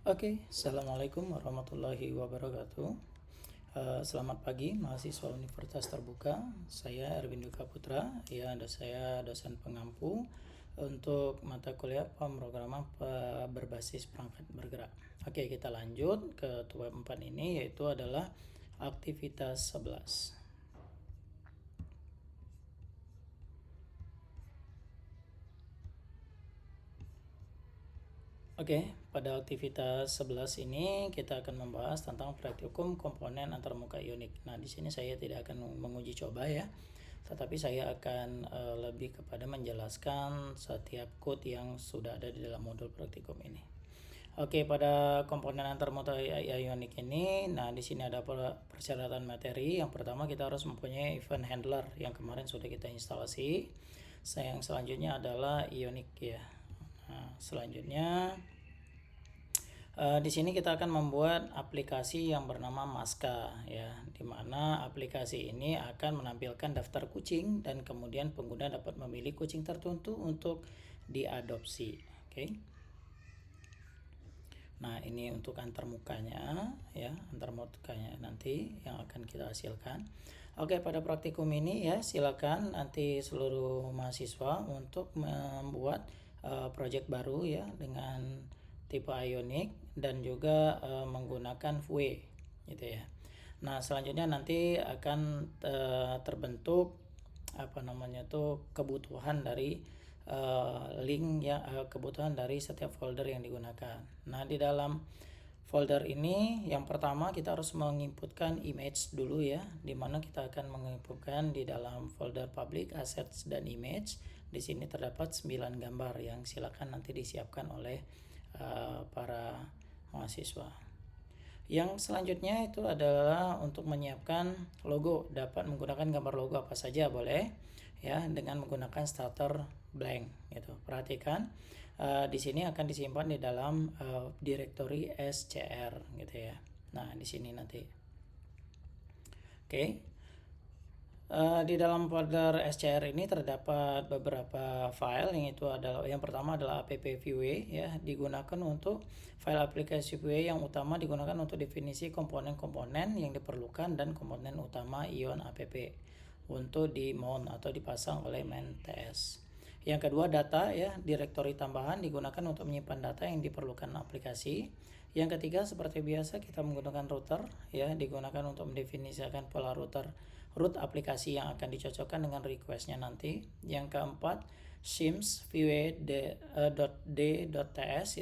Oke, Assalamualaikum warahmatullahi wabarakatuh. Selamat pagi mahasiswa Universitas Terbuka. Saya Erwin Duka Putra, ya, saya dosen pengampu untuk mata kuliah pemrograman berbasis perangkat bergerak. Oke, kita lanjut ke web 4 ini, yaitu adalah aktivitas 11. Oke, pada aktivitas 11 ini kita akan membahas tentang praktikum komponen antarmuka ionik. Nah, di sini saya tidak akan menguji coba ya, tetapi saya akan lebih kepada menjelaskan setiap code yang sudah ada di dalam modul praktikum ini. Oke, pada komponen antarmuka ionik ini, nah di sini ada persyaratan materi. Yang pertama kita harus mempunyai event handler yang kemarin sudah kita instalasi. Yang selanjutnya adalah ionik ya. Nah, selanjutnya di sini kita akan membuat aplikasi yang bernama Maska ya, di mana aplikasi ini akan menampilkan daftar kucing dan kemudian pengguna dapat memilih kucing tertentu untuk diadopsi. Oke. Nah, ini untuk antarmukanya ya, antarmukanya nanti yang akan kita hasilkan. Oke, pada praktikum ini ya silakan nanti seluruh mahasiswa untuk membuat project baru ya dengan tipe Ionic dan juga menggunakan Vue gitu ya. Nah, selanjutnya nanti akan terbentuk kebutuhan dari link ya, kebutuhan dari setiap folder yang digunakan. Nah, di dalam folder ini yang pertama kita harus menginputkan image dulu ya, dimana kita akan menginputkan di dalam folder public assets dan image. Di sini terdapat 9 gambar yang silakan nanti disiapkan oleh para mahasiswa. Yang selanjutnya itu adalah untuk menyiapkan logo. Dapat menggunakan gambar logo apa saja boleh ya, dengan menggunakan starter blank gitu. Perhatikan di sini akan disimpan di dalam directory SCR gitu ya. Nah, di sini nanti. Oke. Di dalam folder SCR ini terdapat beberapa file, yang pertama adalah app.vue ya, digunakan untuk file aplikasi Vue yang utama digunakan untuk definisi komponen-komponen yang diperlukan dan komponen utama ion app untuk di mount atau dipasang oleh main TS. Yang kedua, data ya, direktori tambahan digunakan untuk menyimpan data yang diperlukan aplikasi. Yang ketiga, seperti biasa kita menggunakan router ya, digunakan untuk mendefinisikan pola root aplikasi yang akan dicocokkan dengan requestnya nanti. Yang keempat, sims vue.d.ts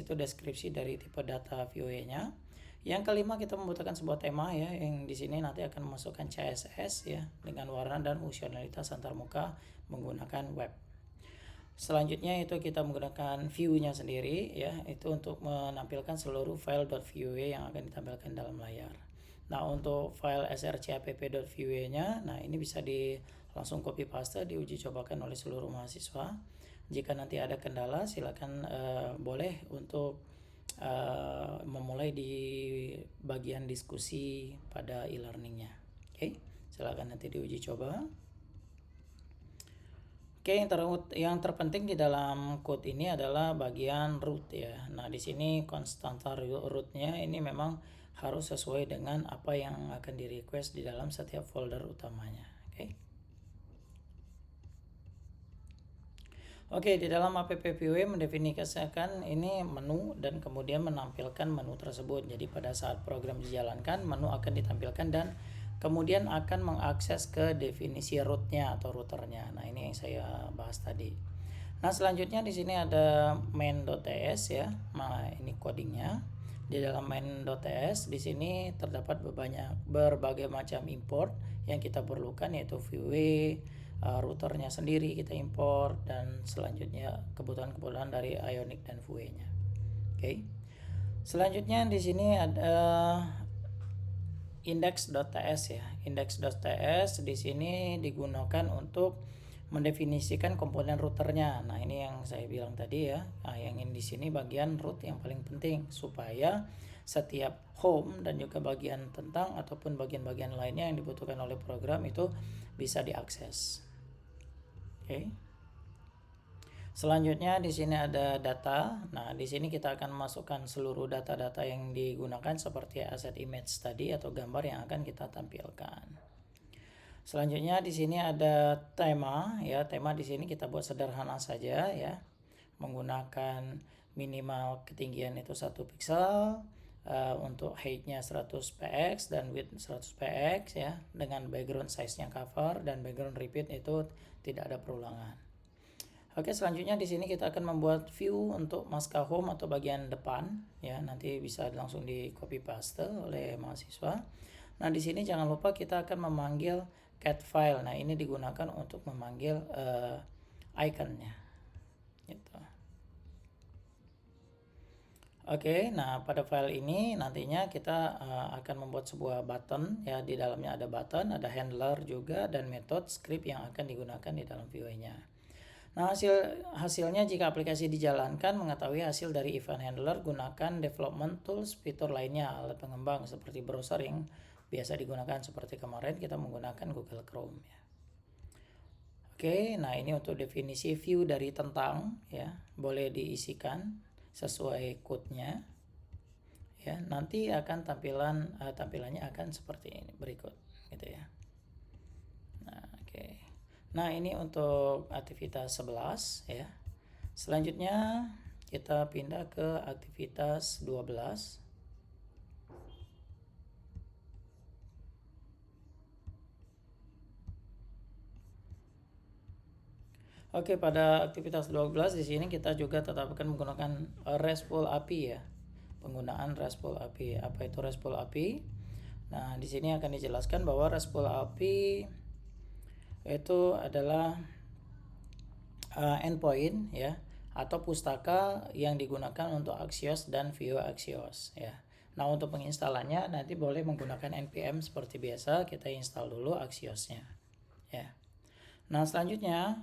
itu deskripsi dari tipe data Vue-nya. Yang kelima, kita membutuhkan sebuah tema ya, yang di sini nanti akan memasukkan CSS ya dengan warna dan fungsionalitas antarmuka menggunakan web. Selanjutnya itu kita menggunakan view-nya sendiri ya, itu untuk menampilkan seluruh file .vue yang akan ditampilkan dalam layar. Nah, untuk file srcapp.vue-nya, nah ini bisa langsung copy paste diuji cobakan oleh seluruh mahasiswa. Jika nanti ada kendala silakan boleh untuk memulai di bagian diskusi pada e-learningnya. Oke, silakan nanti diuji coba. Oke, yang terpenting di dalam code ini adalah bagian root ya. Nah, di sini konstanta rootnya ini memang harus sesuai dengan apa yang akan di request di dalam setiap folder utamanya. Oke, di dalam app.vue mendefinisikan ini menu dan kemudian menampilkan menu tersebut. Jadi pada saat program dijalankan, menu akan ditampilkan dan kemudian akan mengakses ke definisi rootnya atau routernya. Nah, ini yang saya bahas tadi. Nah, selanjutnya di sini ada main.ts ya. Nah, ini codingnya. Di dalam main.ts di sini terdapat berbagai macam import yang kita perlukan, yaitu Vue, routernya sendiri kita import, dan selanjutnya kebutuhan-kebutuhan dari Ionic dan Vue-nya. Oke. Selanjutnya di sini ada index.ts ya. Index.ts di sini digunakan untuk mendefinisikan komponen routernya. Nah, ini yang saya bilang tadi ya. Nah, yang ini di sini bagian root yang paling penting supaya setiap home dan juga bagian tentang ataupun bagian-bagian lainnya yang dibutuhkan oleh program itu bisa diakses. Oke. Selanjutnya di sini ada data. Nah, di sini kita akan masukkan seluruh data-data yang digunakan seperti asset image tadi atau gambar yang akan kita tampilkan. Selanjutnya di sini ada tema ya. Tema di sini kita buat sederhana saja ya. Menggunakan minimal ketinggian itu 1 pixel, untuk height-nya 100 px dan width 100 px ya, dengan background size-nya cover dan background repeat itu tidak ada perulangan. Oke, selanjutnya di sini kita akan membuat view untuk maska home atau bagian depan ya, nanti bisa langsung di copy paste oleh mahasiswa. Nah, di sini jangan lupa kita akan memanggil cat file. Nah, ini digunakan untuk memanggil iconnya gitu. Oke, nah pada file ini nantinya kita akan membuat sebuah button ya, di dalamnya ada button, ada handler juga dan method script yang akan digunakan di dalam view-nya. Nah, hasilnya jika aplikasi dijalankan, mengetahui hasil dari event handler, gunakan development tools, fitur lainnya, alat pengembang seperti browser yang biasa digunakan seperti kemarin kita menggunakan Google Chrome ya. Oke, nah ini untuk definisi view dari tentang ya, boleh diisikan sesuai code-nya ya. Nanti akan tampilannya akan seperti ini berikut gitu ya. Nah, oke. Nah, ini untuk aktivitas 11 ya. Selanjutnya kita pindah ke aktivitas 12. Oke, pada aktivitas 12 di sini kita juga tetap akan menggunakan RESTful API ya. Penggunaan RESTful API. Apa itu RESTful API? Nah, di sini akan dijelaskan bahwa RESTful API itu adalah endpoint ya, atau pustaka yang digunakan untuk Axios dan Vue Axios ya. Nah, untuk penginstalannya nanti boleh menggunakan npm seperti biasa, kita install dulu Axiosnya ya. Nah, selanjutnya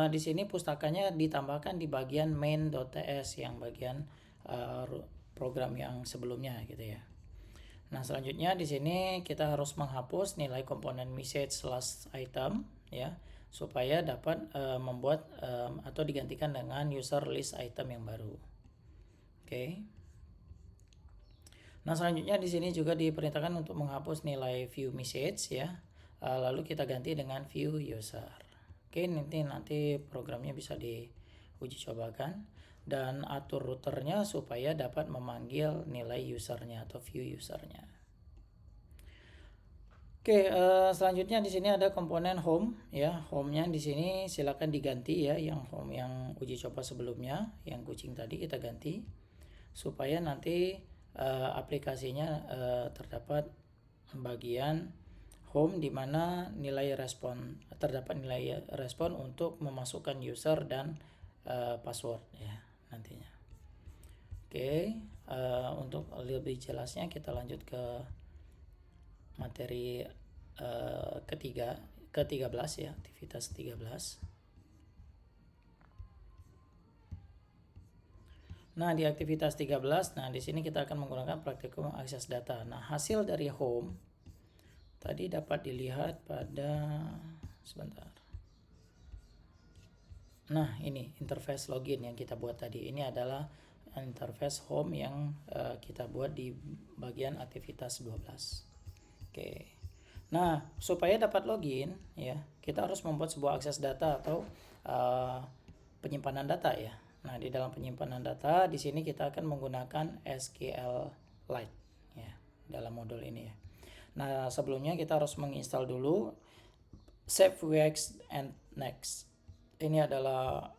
di sini pustakanya ditambahkan di bagian main.ts yang bagian program yang sebelumnya gitu ya. Nah, selanjutnya di sini kita harus menghapus nilai komponen message/item ya, supaya dapat membuat atau digantikan dengan user list item yang baru. Oke. Nah, selanjutnya di sini juga diperintahkan untuk menghapus nilai view message ya. Lalu kita ganti dengan view user. Oke, nanti programnya bisa diuji cobakan dan atur routernya supaya dapat memanggil nilai usernya atau view usernya. Oke, selanjutnya di sini ada komponen home ya. Home-nya di sini silakan diganti ya, yang home yang uji coba sebelumnya, yang kucing tadi kita ganti supaya nanti aplikasinya terdapat bagian home di mana terdapat nilai respon untuk memasukkan user dan password ya nantinya. Oke, untuk lebih jelasnya kita lanjut ke materi ke-13 ya, aktivitas 13. Nah, di aktivitas 13, nah di sini kita akan menggunakan praktikum akses data. Nah, hasil dari home tadi dapat dilihat pada sebentar. Nah, ini interface login yang kita buat tadi. Ini adalah interface home yang kita buat di bagian aktivitas 12. Oke. Nah, supaya dapat login ya, kita harus membuat sebuah akses data atau penyimpanan data ya. Nah, di dalam penyimpanan data di sini kita akan menggunakan SQLite ya dalam modul ini ya. Nah, sebelumnya kita harus menginstal dulu Save Vuex and Next. Ini adalah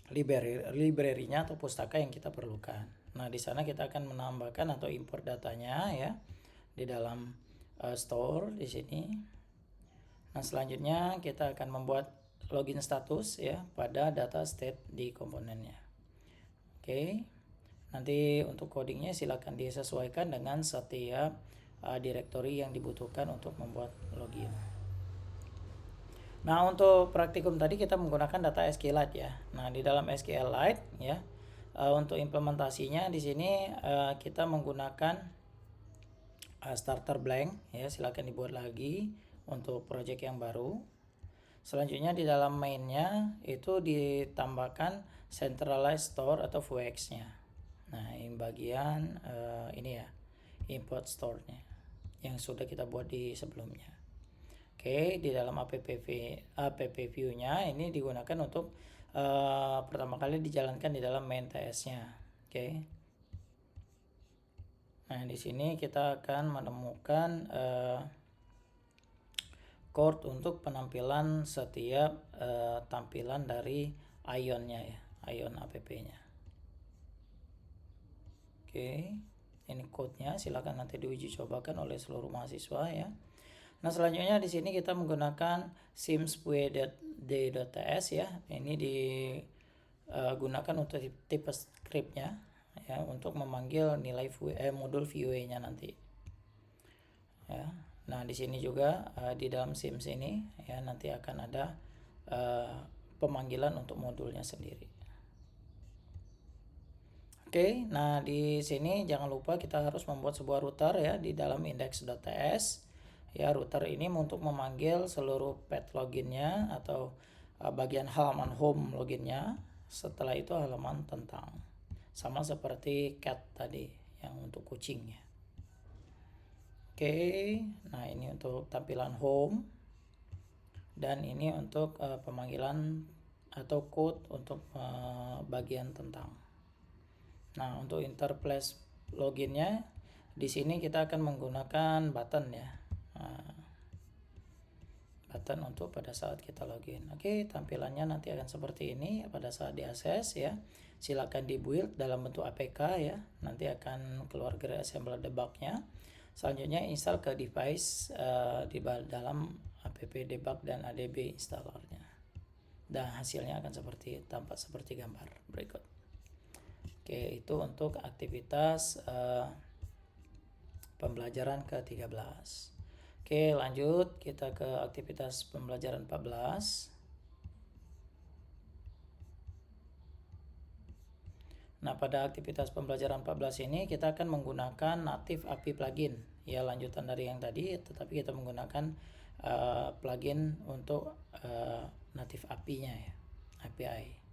library-nya atau pustaka yang kita perlukan. Nah, di sana kita akan menambahkan atau import datanya ya di dalam store di sini. Nah, selanjutnya kita akan membuat login status ya pada data state di komponennya. Oke. Nanti untuk codingnya silakan disesuaikan dengan setiap directory yang dibutuhkan untuk membuat login. Nah, untuk praktikum tadi kita menggunakan data SQLite ya. Nah, di dalam SQLite ya, untuk implementasinya di sini kita menggunakan starter blank ya, silakan dibuat lagi untuk project yang baru. Selanjutnya di dalam mainnya itu ditambahkan centralized store atau VX-nya. Nah, ini bagian ini ya, import store-nya yang sudah kita buat di sebelumnya. Oke, di dalam app view-nya ini digunakan untuk pertama kali dijalankan di dalam main TS-nya. Oke. Nah, di sini kita akan menemukan chord untuk penampilan setiap tampilan dari Ion-nya ya, Ion app-nya. Oke, ini code-nya, silakan nanti diuji cobakan oleh seluruh mahasiswa ya. Nah, selanjutnya di sini kita menggunakan sims.d.ts ya. Ini digunakan untuk tipe script-nya ya, untuk memanggil nilai modul VUE-nya nanti. Ya. Nah, di sini juga di dalam Sims ini ya nanti akan ada pemanggilan untuk modulnya sendiri. Oke, nah di sini jangan lupa kita harus membuat sebuah router ya di dalam index.ts. Ya, router ini untuk memanggil seluruh path loginnya atau bagian halaman home loginnya. Setelah itu halaman tentang. Sama seperti cat tadi yang untuk kucing ya. Oke, nah ini untuk tampilan home dan ini untuk pemanggilan atau code untuk bagian tentang. Nah, untuk interface loginnya di sini kita akan menggunakan button ya, button untuk pada saat kita login. Oke, tampilannya nanti akan seperti ini pada saat diakses ya. Silakan dibuild dalam bentuk APK ya. Nanti akan keluar Gray Assembler debug-nya. Selanjutnya install ke device di dalam app debug dan adb installernya. Dan hasilnya akan tampak seperti gambar berikut. Oke, itu untuk aktivitas pembelajaran ke-13. Oke, lanjut kita ke aktivitas pembelajaran 14. Nah, pada aktivitas pembelajaran 14 ini kita akan menggunakan native API plugin. Ya, lanjutan dari yang tadi, tetapi kita menggunakan plugin untuk native API-nya ya, API.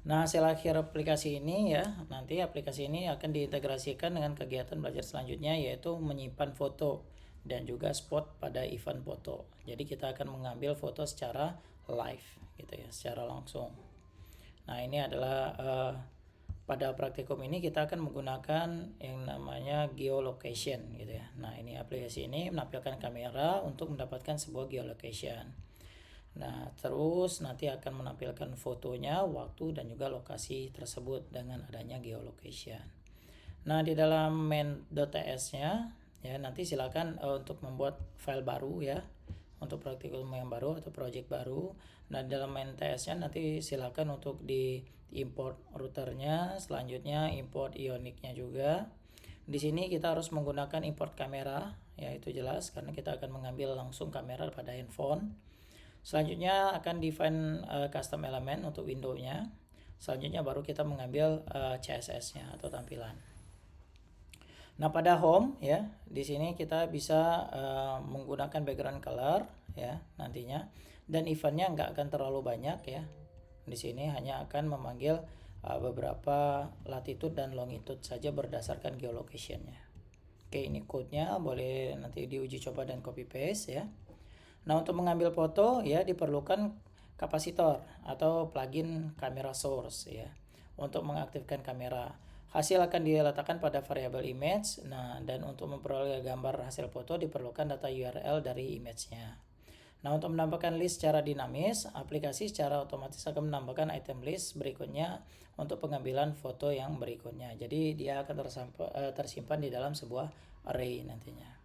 Nah, hasil akhir aplikasi ini ya, nanti aplikasi ini akan diintegrasikan dengan kegiatan belajar selanjutnya, yaitu menyimpan foto dan juga spot pada event foto. Jadi kita akan mengambil foto secara live gitu ya, secara langsung. Nah, ini adalah pada praktikum ini kita akan menggunakan yang namanya geolocation gitu ya. Nah, ini aplikasi ini menampilkan kamera untuk mendapatkan sebuah geolocation. Nah, terus nanti akan menampilkan fotonya, waktu dan juga lokasi tersebut dengan adanya geolocation. Nah, di dalam main.ts-nya ya nanti silakan untuk membuat file baru ya, untuk praktikum yang baru atau project baru. Nah, dalam main TS-nya nanti silakan untuk di import routernya, selanjutnya import Ionic-nya juga. Di sini kita harus menggunakan import kamera, ya itu jelas karena kita akan mengambil langsung kamera pada handphone. Selanjutnya akan define custom element untuk window-nya. Selanjutnya baru kita mengambil CSS-nya atau tampilan. Nah, pada home ya, di sini kita bisa menggunakan background color ya nantinya, dan eventnya nggak akan terlalu banyak ya. Di sini hanya akan memanggil beberapa latitude dan longitude saja berdasarkan geolocation-nya. Oke, ini code-nya boleh nanti diuji coba dan copy paste ya. Nah, untuk mengambil foto ya diperlukan kapasitor atau plugin camera source ya untuk mengaktifkan kamera. Hasil akan diletakkan pada variabel image. Nah, dan untuk memperoleh gambar hasil foto diperlukan data URL dari image-nya. Nah, untuk menambahkan list secara dinamis, aplikasi secara otomatis akan menambahkan item list berikutnya untuk pengambilan foto yang berikutnya. Jadi dia akan tersimpan di dalam sebuah array nantinya.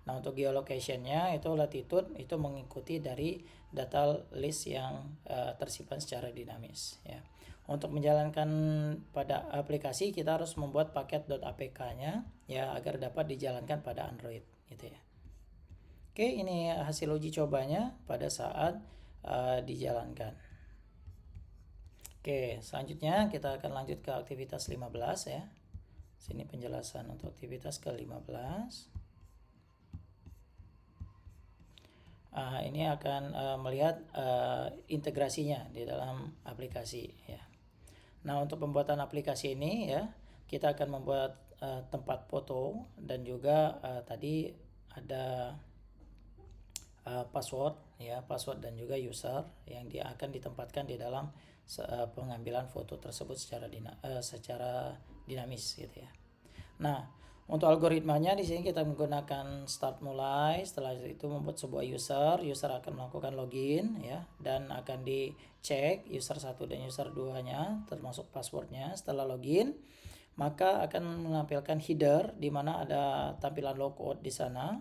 Nah, untuk geolocation-nya itu latitude itu mengikuti dari data list yang tersimpan secara dinamis ya. Untuk menjalankan pada aplikasi kita harus membuat paket .apk-nya ya agar dapat dijalankan pada Android gitu ya. Oke, ini hasil uji cobanya pada saat dijalankan. Oke, selanjutnya kita akan lanjut ke aktivitas 15 ya. Sini penjelasan untuk aktivitas ke-15. Ini akan melihat integrasinya di dalam aplikasi ya. Nah, untuk pembuatan aplikasi ini ya, kita akan membuat tempat foto dan juga tadi ada password ya, password dan juga user yang dia akan ditempatkan di dalam pengambilan foto tersebut secara dinamis gitu ya. Nah, untuk algoritmanya di sini kita menggunakan start mulai, setelah itu membuat sebuah user akan melakukan login ya, dan akan dicek user 1 dan user 2-nya termasuk passwordnya. Setelah login, maka akan menampilkan header di mana ada tampilan logout di sana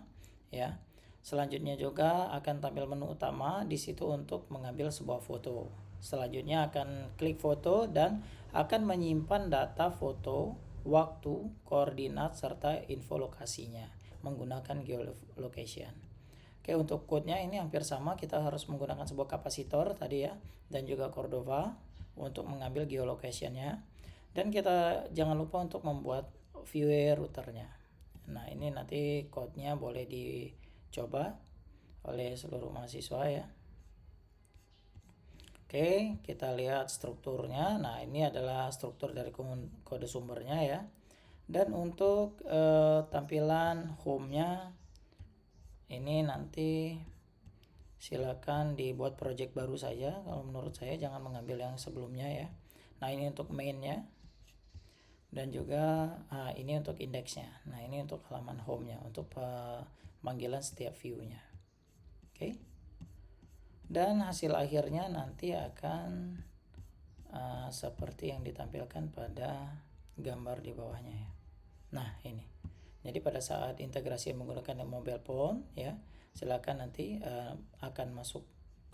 ya. Selanjutnya juga akan tampil menu utama di situ untuk mengambil sebuah foto. Selanjutnya akan klik foto dan akan menyimpan data foto, waktu, koordinat, serta info lokasinya menggunakan geolocation. Oke, untuk code-nya ini hampir sama, kita harus menggunakan sebuah kapasitor tadi ya, dan juga Cordova untuk mengambil geolocation-nya. Dan kita jangan lupa untuk membuat viewer routernya. Nah, ini nanti code-nya boleh dicoba oleh seluruh mahasiswa ya. Oke, kita lihat strukturnya. Nah, ini adalah struktur dari kode sumbernya ya. Dan untuk tampilan home-nya ini nanti silakan dibuat project baru saja. Kalau menurut saya jangan mengambil yang sebelumnya ya. Nah, ini untuk main-nya. Dan juga ini untuk indeksnya. Nah, ini untuk halaman home-nya, untuk pemanggilan setiap view-nya. Oke. Dan hasil akhirnya nanti akan seperti yang ditampilkan pada gambar di bawahnya ya. Nah, ini. Jadi pada saat integrasi menggunakan mobile phone ya, silakan nanti akan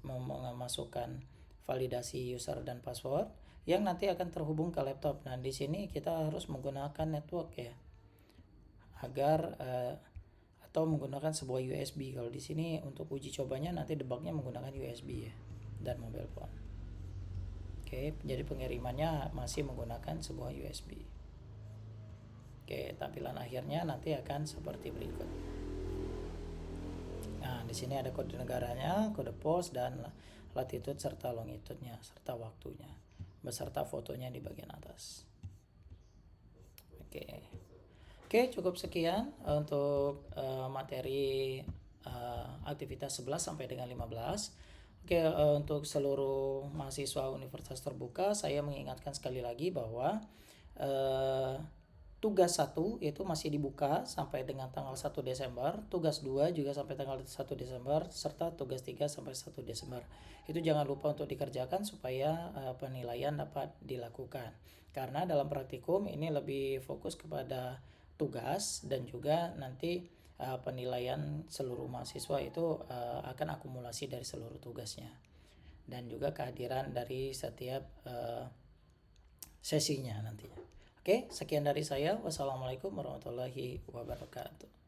memasukkan validasi user dan password yang nanti akan terhubung ke laptop. Nah, di sini kita harus menggunakan network ya, agar atau menggunakan sebuah USB. Kalau di sini untuk uji cobanya nanti debugnya menggunakan USB ya, dan mobile phone. Oke, jadi pengirimannya masih menggunakan sebuah USB. Oke, tampilan akhirnya nanti akan seperti berikut. Nah, di sini ada kode negaranya, kode pos, dan latitude serta longitude-nya serta waktunya beserta fotonya di bagian atas. Oke. Oke, cukup sekian untuk materi aktivitas 11 sampai dengan 15. Oke, untuk seluruh mahasiswa Universitas Terbuka, saya mengingatkan sekali lagi bahwa tugas 1 itu masih dibuka sampai dengan tanggal 1 Desember, tugas 2 juga sampai tanggal 1 Desember, serta tugas 3 sampai 1 Desember. Itu jangan lupa untuk dikerjakan supaya penilaian dapat dilakukan. Karena dalam praktikum ini lebih fokus kepada tugas dan juga nanti penilaian seluruh mahasiswa itu akan akumulasi dari seluruh tugasnya. Dan juga kehadiran dari setiap sesinya nantinya. Oke, sekian dari saya. Wassalamualaikum warahmatullahi wabarakatuh.